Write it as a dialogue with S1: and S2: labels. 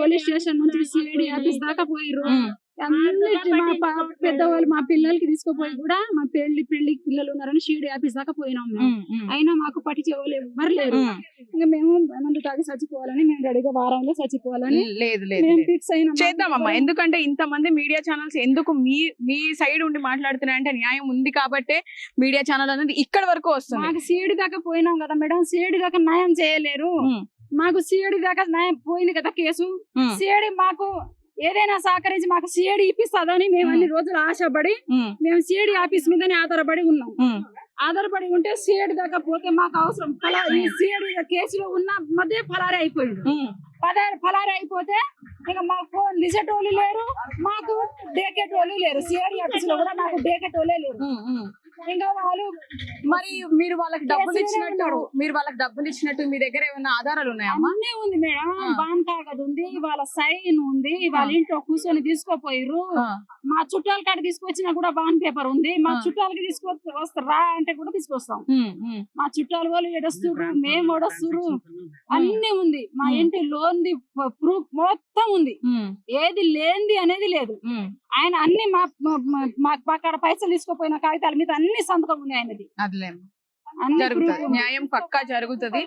S1: Police station నుంచి CID office దాకా పోయిర్రు. అన్నిటి పెద్దవాళ్ళు మా పిల్లలకి తీసుకుపోయి కూడా మా పెళ్లికి పిల్లలు ఉన్నారని సిఐడి ఆఫీస్ దాకా పోయినాం మేము. అయినా మాకు పట్టించేవాళ్ళు ఎవ్వరు లేరు. ఇంకా మేము మందు తాగి చచ్చిపోవాలని మేము రెడీగా వారంలో చచ్చిపోవాలని
S2: లేదు లేదు
S1: మేము ఫిక్స్ అయినా
S2: చేద్దామమ్మా. ఎందుకంటే ఇంతమంది మీడియా ఛానల్స్ ఎందుకు మీ సైడ్ ఉండి మాట్లాడుతున్నాయంటే న్యాయం ఉంది కాబట్టే మీడియా ఛానల్ అనేది ఇక్కడ వరకు వస్తుంది.
S1: మాకు సిఐడి దాకా పోయినాం కదా మేడం, సిఐడి దాకా న్యాయం చేయలేరు. మాకు సిఐడి దాకా న్యాయం పోయింది కదా కేసు. సిఐడి మాకు ఏదైనా సహకరించి మాకు సిఐడి ఇప్పిస్తుందని మేము అన్ని రోజులు ఆశపడి మేము సిఐడి ఆఫీస్ మీదనే ఆధారపడి ఉన్నాం. ఆధారపడి ఉంటే సిఐడి దాకా పోతే మాకు అవసరం ఈ సిఐడి కేసులో ఉన్న మధ్య ఫలారీ అయిపోయింది. ఫలారీ అయిపోతే ఇక మాకు ఫోన్ లిసేటోళ్ళు లేరు, మాకు డేకేటోళ్ళు లేరు. సిఐడి ఆఫీస్ లో కూడా మాకు డేకేటోళ్ళే లేరు. ఇంకా వాళ్ళు
S2: మరి మీరు వాళ్ళకి డబ్బులు ఇచ్చినట్టు మీ దగ్గర ఏమైనా ఆధారాలు ఉన్నాయమ్మా?
S1: అన్నీ ఉంది మేడం, బాన్ కాగదు ఉంది, వాళ్ళ సైన్ ఉంది, వాళ్ళ ఇంట్లో కూర్చొని తీసుకోపోయిర్రు. మా చుట్టాల కాడ తీసుకొచ్చినా కూడా బాన్ పేపర్ ఉంది. మా చుట్టాలకి వస్తారా అంటే కూడా తీసుకొస్తాం. మా చుట్టాల వాళ్ళు ఎడస్తుర్రు, మేము ఒడస్తుర్రు, అన్ని ఉంది. మా ఇంటి లోన్ ప్రూఫ్ మొత్తం ఉంది, ఏది లేనిది అనేది లేదు. ఆయన అన్ని మా కాడ పైసలు తీసుకుపోయిన కాగితాల మీద అన్ని సంతకం ఉంది ఆయనది.
S2: న్యాయం పక్కా జరుగుతుంది.